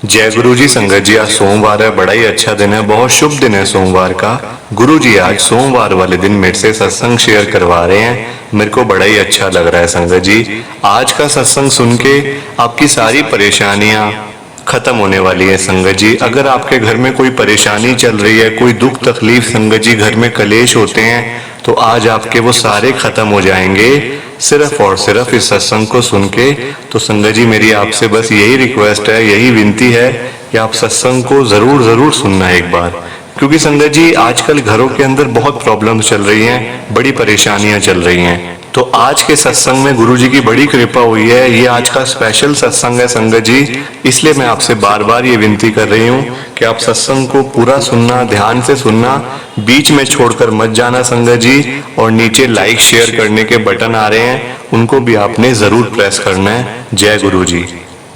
जय गुरु जी। संगत जी, आज सोमवार है, बड़ा ही अच्छा दिन है, बहुत शुभ दिन है सोमवार का। गुरु जी आज सोमवार वाले दिन मेरे से सत्संग शेयर करवा रहे हैं, मेरे को बड़ा ही अच्छा लग रहा है। संगत जी, आज का सत्संग सुन के आपकी सारी परेशानियां खत्म होने वाली है। संगत जी, अगर आपके घर में कोई परेशानी चल रही है, कोई दुख तकलीफ, संगत जी घर में कलेश होते हैं, तो आज आपके वो सारे खत्म हो जाएंगे सिर्फ और सिर्फ इस सत्संग को सुन के। तो संगत जी, मेरी आपसे बस यही रिक्वेस्ट है, यही विनती है कि आप सत्संग को जरूर जरूर सुनना एक बार, क्योंकि संगत जी आजकल घरों के अंदर बहुत प्रॉब्लम्स चल रही हैं, बड़ी परेशानियां चल रही हैं। तो आज के सत्संग में गुरु जी की बड़ी कृपा हुई है, ये आज का स्पेशल सत्संग है संगत जी। इसलिए मैं आपसे बार बार ये विनती कर रही हूँ कि आप सत्संग को पूरा सुनना, ध्यान से सुनना, बीच में छोड़कर मत जाना संगत जी। और नीचे लाइक शेयर करने के बटन आ रहे हैं, उनको भी आपने जरूर प्रेस करना है। जय गुरु जी।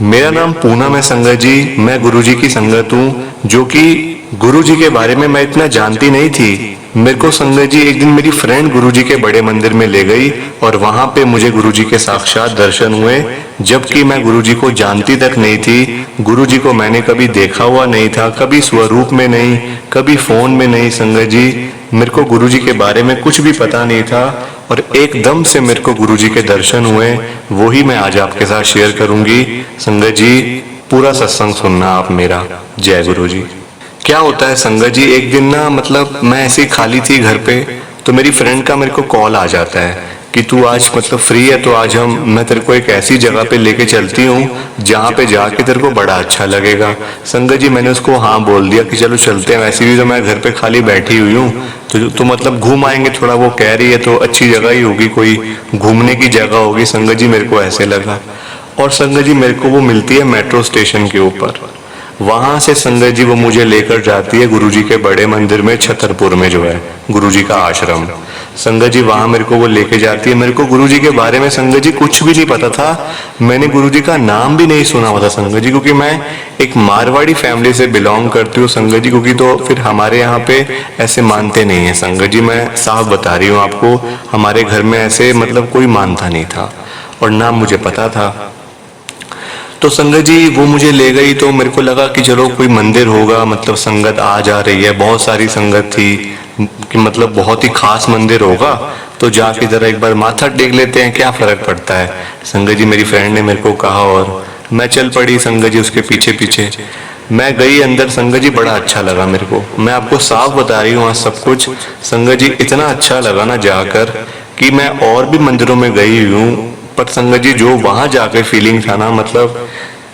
मेरा नाम पूनम है संगत जी, मैं गुरु जी की संगत हूँ, जो कि गुरु जी के बारे में मैं इतना जानती नहीं थी। मेरे को संगत जी एक दिन मेरी फ्रेंड गुरु जी के बड़े मंदिर में ले गई और वहां पे मुझे गुरु जी के साक्षात दर्शन हुए, जबकि मैं गुरु जी को जानती तक नहीं थी। गुरु जी को मैंने कभी देखा हुआ नहीं था, कभी स्वरूप में नहीं, कभी फोन में नहीं। संगत जी, मेरे को गुरु जी के बारे में कुछ भी पता नहीं था और एकदम से मेरे को गुरु जी के दर्शन हुए, वो ही मैं आज आपके साथ शेयर करूंगी। संगत जी, पूरा सत्संग सुनना आप मेरा। जय गुरु जी। क्या होता है संगत जी, एक दिन ना मतलब मैं ऐसे ही खाली थी घर पे, तो मेरी फ्रेंड का मेरे को कॉल आ जाता है कि तू आज मतलब फ्री है तो आज मैं तेरे को एक ऐसी जगह पे लेके चलती हूँ जहाँ पे जाके तेरे को बड़ा अच्छा लगेगा। संगत जी, मैंने उसको हाँ बोल दिया कि चलो चलते हैं, वैसे भी तो मैं घर पे खाली बैठी हुई हूँ, तो मतलब घूम आएंगे थोड़ा। वो कह रही है तो अच्छी जगह ही होगी, कोई घूमने की जगह होगी। संगत जी, मेरे को ऐसे लगा। और संगत जी, मेरे को वो मिलती है मेट्रो स्टेशन के ऊपर, वहां से संगत जी वो मुझे लेकर जाती है गुरुजी के बड़े मंदिर में, छतरपुर में जो है गुरुजी का आश्रम। संगत जी, वहां मेरे को वो लेके जाती है। मेरे को गुरुजी के बारे में संगत जी कुछ भी नहीं पता था, मैंने गुरुजी का नाम भी नहीं सुना हुआ था संगत जी, क्योंकि मैं एक मारवाड़ी फैमिली से बिलोंग करती हूँ संगत जी, क्योंकि तो फिर हमारे यहाँ पे ऐसे मानते नहीं है संगत जी। मैं साफ बता रही हूँ आपको, हमारे घर में ऐसे मतलब कोई मानता नहीं था और ना मुझे पता था। तो संगत जी वो मुझे ले गई, तो मेरे को लगा कि चलो कोई मंदिर होगा, मतलब संगत आ जा रही है, बहुत सारी संगत थी कि मतलब बहुत ही खास मंदिर होगा, तो जाके जरा एक बार माथा टेक लेते हैं, क्या फर्क पड़ता है। संगत जी, मेरी फ्रेंड ने मेरे को कहा और मैं चल पड़ी संगत जी उसके पीछे पीछे। मैं गई अंदर संगत जी, बड़ा अच्छा लगा मेरे को, मैं आपको साफ बता रही हूँ आज सब कुछ। संगत जी, इतना अच्छा लगा ना जाकर कि मैं और भी मंदिरों में गई हूँ, पर संगत जी जो वहां जाकर फीलिंग था ना, मतलब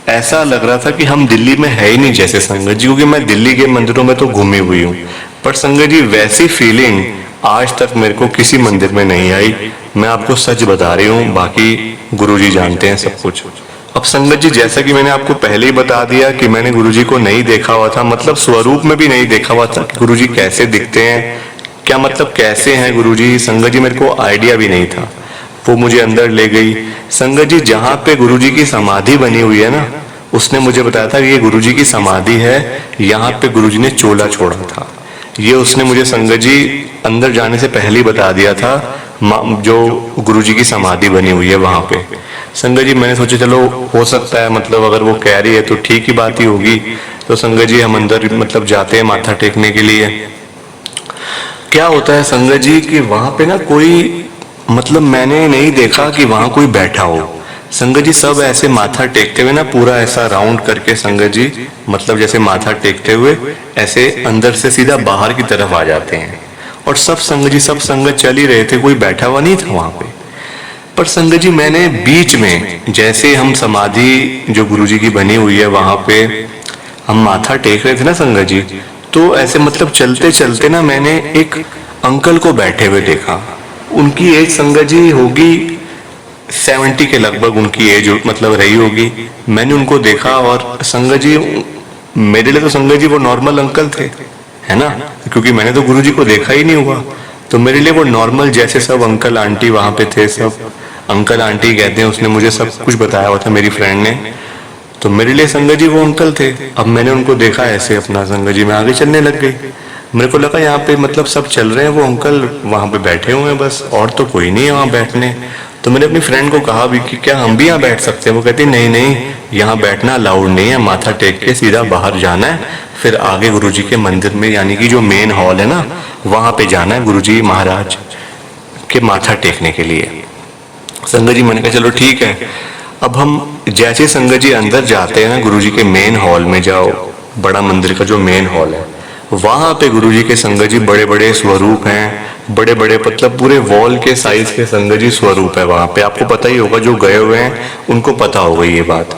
ऐसा लग रहा था कि हम दिल्ली में है ही नहीं जैसे संगत जी, क्योंकि मैं दिल्ली के मंदिरों में तो घूमी हुई हूँ, पर संगत जी वैसी फीलिंग आज तक मेरे को किसी मंदिर में नहीं आई। मैं आपको सच बता रही हूँ, बाकी गुरुजी जानते हैं सब कुछ। अब संगत जी, जैसा कि मैंने आपको पहले ही बता दिया कि मैंने गुरुजी को नहीं देखा हुआ था, मतलब स्वरूप में भी नहीं देखा हुआ था गुरुजी कैसे दिखते हैं, क्या मतलब कैसे हैं गुरुजी। संगत जी, मेरे को आइडिया भी नहीं था। वो मुझे अंदर ले गई संगत जी, जहाँ पे गुरुजी की समाधि बनी हुई है ना, उसने मुझे बताया था कि ये गुरुजी की समाधि है, यहाँ पे गुरुजी ने चोला छोड़ा था। ये उसने मुझे संगत जी अंदर जाने से पहले ही बता दिया था, जो गुरुजी की समाधि बनी हुई है वहां पे। संगत जी, मैंने सोचा चलो हो सकता है, मतलब अगर वो कह रही है तो ठीक ही बात ही होगी। तो संगत जी हम अंदर मतलब जाते हैं माथा टेकने के लिए। क्या होता है संगत जी कि वहां पे ना कोई, मतलब मैंने नहीं देखा कि वहां कोई बैठा हो। संगत जी सब ऐसे माथा टेकते हुए ना, पूरा ऐसा राउंड करके संगत जी, मतलब जैसे माथा टेकते हुए ऐसे अंदर से सीधा बाहर की तरफ आ जाते हैं। और सब संगत जी, सब संगत चल ही रहे थे, कोई बैठा हुआ नहीं था वहां पे। पर संगत जी मैंने बीच में, जैसे हम समाधि जो गुरुजी की बनी हुई है वहां पे हम माथा टेक रहे थे ना संगत जी, तो ऐसे मतलब चलते चलते ना मैंने एक अंकल को बैठे हुए देखा। उनकी एज संगत जी होगी 70 के लगभग, उनकी एज मतलब रही होगी। मैंने उनको देखा और संगत जी मेरे लिए तो संगत जी वो नॉर्मल अंकल थे, है ना, क्योंकि मैंने तो गुरुजी को देखा ही नहीं हुआ, तो मेरे लिए वो नॉर्मल जैसे सब अंकल आंटी वहां पे थे, सब अंकल आंटी कहते हैं, उसने मुझे सब कुछ बताया हुआ था मेरी फ्रेंड ने, तो मेरे लिए संगत जी वो अंकल थे। अब मैंने उनको देखा ऐसे अपना, संगत जी मैं आगे चलने लग गई। मेरे को लगा यहाँ पे मतलब सब चल रहे हैं, वो अंकल वहां पे बैठे हुए हैं बस, और तो कोई नहीं है वहां बैठने। तो मैंने अपनी फ्रेंड को कहा भी कि क्या हम भी यहाँ बैठ सकते हैं? वो कहती नहीं नहीं, यहाँ बैठना अलाउड नहीं है, माथा टेक के सीधा बाहर जाना है, फिर आगे गुरुजी के मंदिर में यानी कि जो मेन हॉल है ना वहां पे जाना है गुरुजी महाराज के माथा टेकने के लिए। संगत जी मैंने कहा चलो ठीक है। अब हम जैसे संगत जी अंदर जाते हैं ना गुरुजी के मेन हॉल में, जाओ बड़ा मंदिर का जो मेन हॉल है वहां पे गुरुजी के संगत जी बड़े बड़े स्वरूप हैं, बड़े बड़े मतलब पूरे वॉल के साइज के संगत जी स्वरूप है वहां पे। आपको पता ही होगा, जो गए हुए हैं उनको पता होगा ये बात।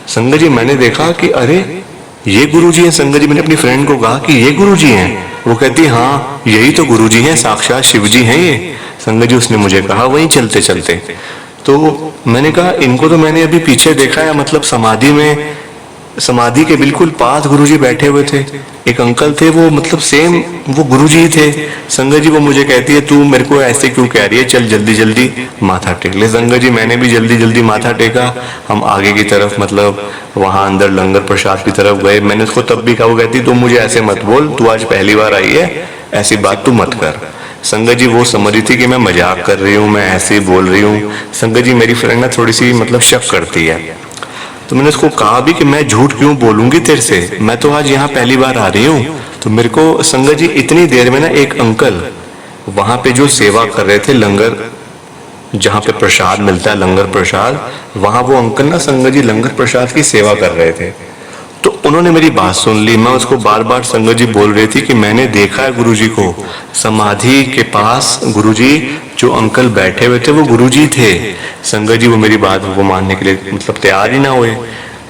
संगत जी मैंने देखा कि अरे ये गुरुजी हैं। संगत जी मैंने अपनी फ्रेंड को कहा कि ये गुरुजी हैं? वो कहती हाँ यही तो गुरुजी हैं, साक्षात शिव जी हैं ये। संगत जी उसने मुझे कहा वहीं चलते चलते। तो मैंने कहा इनको तो मैंने अभी पीछे देखा है, मतलब समाधि में, समाधि के बिल्कुल पास गुरुजी बैठे हुए थे। एक अंकल थे वो मतलब सेम वो गुरुजी ही थे। संगत जी वो मुझे कहती है तू मेरे को ऐसे क्यों कह रही है, चल जल्दी जल्दी माथा टेक ले। संगत जी मैंने भी जल्दी जल्दी माथा टेका। हम आगे की तरफ मतलब वहां अंदर लंगर प्रसाद की तरफ गए। मैंने उसको तब भी कहा, वो कहती तू मुझे ऐसे मत बोल, तू आज पहली बार आई है, ऐसी बात तू मत कर। संगत जी वो समझ रही थी कि मैं मजाक कर रही हूँ, मैं ऐसे ही बोल रही हूँ। संगत जी मेरी फ्रेंड ना थोड़ी सी मतलब शक करती है, तो मैंने उसको कहा भी कि मैं झूठ क्यों बोलूंगी तेरे से, मैं तो आज यहाँ पहली बार आ रही हूँ। तो मेरे को संगत जी इतनी देर में ना एक अंकल वहां पे जो सेवा कर रहे थे, लंगर जहाँ पे प्रसाद मिलता है लंगर प्रसाद, वहां वो अंकल ना संगत जी लंगर प्रसाद की सेवा कर रहे थे। तो उन्होंने मेरी बात सुन ली। मैं उसको बार बार संगत जी बोल रही थी कि मैंने देखा है गुरुजी को, समाधि के पास गुरुजी जो अंकल बैठे हुए थे वो गुरुजी थे। संगत जी वो मेरी बात को मानने के लिए मतलब तैयार ही ना हुए।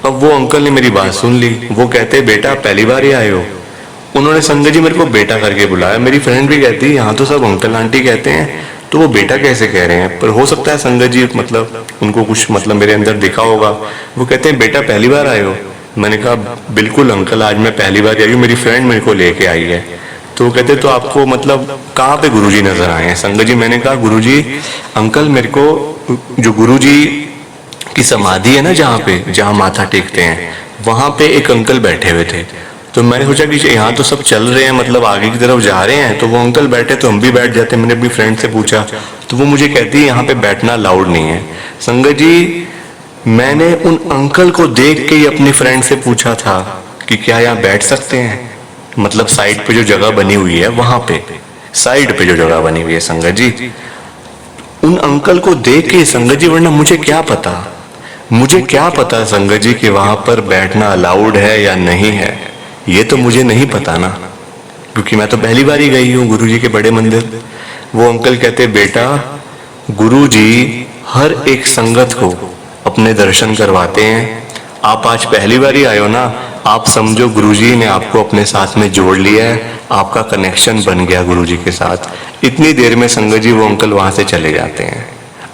अब वो अंकल ने मेरी बात सुन ली। वो कहते बेटा पहली बार ही आए हो? उन्होंने संगत जी मेरे को बेटा करके बुलाया। मेरी फ्रेंड भी कहती है यहाँ तो सब अंकल आंटी कहते हैं, तो वो बेटा कैसे कह रहे हैं? पर हो सकता है संगत जी मतलब उनको कुछ मतलब मेरे अंदर दिखा होगा। वो कहते हैं बेटा पहली बार आए हो? मैंने कहा बिल्कुल अंकल, आज मैं पहली बार आई हूँ, मेरी फ्रेंड मेरे को लेके आई है। तो वो कहते तो आपको मतलब कहाँ पे गुरुजी नजर आए हैं? संगत जी मैंने कहा गुरुजी अंकल मेरे को जो गुरुजी की समाधि है ना जहाँ माथा टेकते हैं वहां पे एक अंकल बैठे हुए थे। तो मैंने सोचा कि यहाँ तो सब चल रहे हैं मतलब आगे की तरफ जा रहे हैं, तो वो अंकल बैठे तो हम भी बैठ जाते। मैंने अपनी फ्रेंड से पूछा तो वो मुझे कहती है यहाँ पे बैठना अलाउड नहीं है। संगत जी मैंने उन अंकल को देख के ही अपनी फ्रेंड से पूछा था कि क्या यहाँ बैठ सकते हैं, मतलब साइड पे जो जगह बनी हुई है वहां पे, साइड पे जो जगह बनी हुई है संगत जी, उन अंकल को देख के संगत जी, वरना मुझे क्या पता, मुझे क्या पता संगत जी कि वहां पर बैठना अलाउड है या नहीं है, ये तो मुझे नहीं पता ना, क्योंकि मैं तो पहली बार ही गई हूँ गुरुजी के बड़े मंदिर। वो अंकल कहते बेटा गुरुजी हर एक संगत को अपने दर्शन करवाते हैं, आप आज पहली बार ही आए हो ना, आप समझो गुरुजी ने आपको अपने साथ में जोड़ लिया है, आपका कनेक्शन बन गया गुरुजी के साथ। इतनी देर में संगत जी वो अंकल वहां से चले जाते हैं,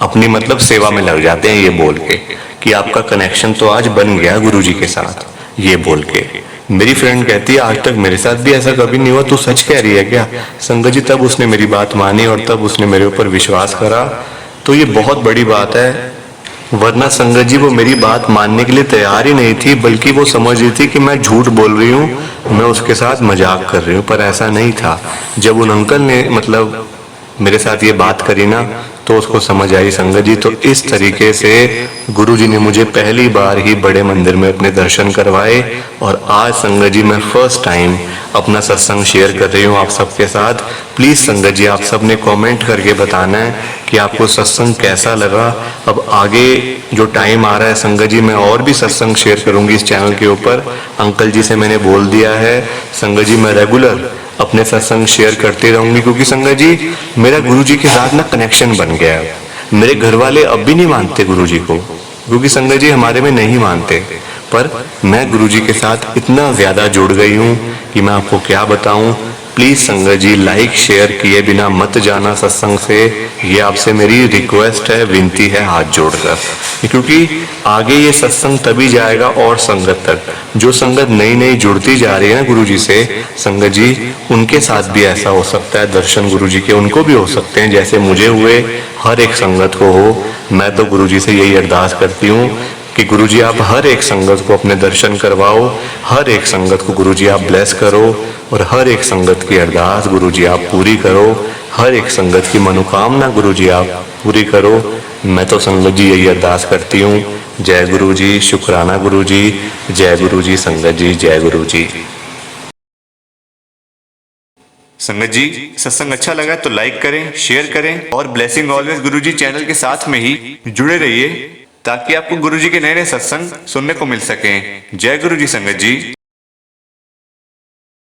अपनी मतलब सेवा में लग जाते हैं ये बोल के कि आपका कनेक्शन तो आज बन गया गुरुजी के साथ, ये बोल के। मेरी फ्रेंड कहती है आज तक मेरे साथ भी ऐसा कभी नहीं हुआ, तू सच कह रही है क्या? संगत जी तब उसने मेरी बात मानी और तब उसने मेरे ऊपर विश्वास करा, तो ये बहुत बड़ी बात है। वरना संगत जी वो मेरी बात मानने के लिए तैयार ही नहीं थी, बल्कि वो समझ रही थी कि मैं झूठ बोल रही हूँ, मैं उसके साथ मजाक कर रही हूँ, पर ऐसा नहीं था। जब उन अंकल ने मतलब मेरे साथ ये बात करी ना तो उसको समझ आई संगत जी। तो इस तरीके से गुरुजी ने मुझे पहली बार ही बड़े मंदिर में अपने दर्शन करवाए, और आज संगत जी मैं फर्स्ट टाइम अपना सत्संग शेयर कर रही हूँ आप सबके साथ। प्लीज संगत जी आप सब ने कमेंट करके बताना है कि आपको सत्संग कैसा लगा। अब आगे जो टाइम आ रहा है संगत जी मैं और भी सत्संग शेयर करूंगी इस चैनल के ऊपर। अंकल जी से मैंने बोल दिया है संगत जी मैं रेगुलर अपने सत्संग शेयर करते रहूंगी, क्योंकि संगत जी मेरा गुरुजी के साथ ना कनेक्शन बन गया है। मेरे घर वाले अब भी नहीं मानते गुरुजी को, क्योंकि संगत जी हमारे में नहीं मानते, पर मैं गुरुजी के साथ इतना ज्यादा जुड़ गई हूँ कि मैं आपको क्या बताऊं। प्लीज संगत जी लाइक शेयर किए बिना मत जाना सत्संग से, ये आपसे मेरी रिक्वेस्ट है, विनती है हाथ जोड़कर, क्योंकि आगे ये सत्संग तभी जाएगा और संगत तक। जो संगत नई नई जुड़ती जा रही है ना गुरुजी से, संगत जी उनके साथ भी ऐसा हो सकता है, दर्शन गुरुजी के उनको भी हो सकते हैं जैसे मुझे हुए, हर एक संगत को हो। मैं तो गुरुजी से यही अरदास करती हूँ कि गुरुजी आप हर एक संगत को अपने दर्शन करवाओ, हर एक संगत को गुरुजी आप ब्लेस करो, और हर एक संगत की अरदास गुरुजी आप पूरी करो, हर एक संगत की मनोकामना गुरुजी आप पूरी करो। मैं तो संगत जी यही अरदास करती हूँ। जय गुरु जी, शुक्राना गुरु जी, जय गुरु जी संगत जी, जय गुरु जी। संगत जी सत्संग अच्छा लगा तो लाइक करें, शेयर करें और ब्लेसिंग ऑलवेज गुरु जी चैनल के साथ में ही जुड़े रहिए ताकि आपको गुरु जी के नए नए सत्संग सुनने को मिल सकें। जय गुरु जी संगत जी।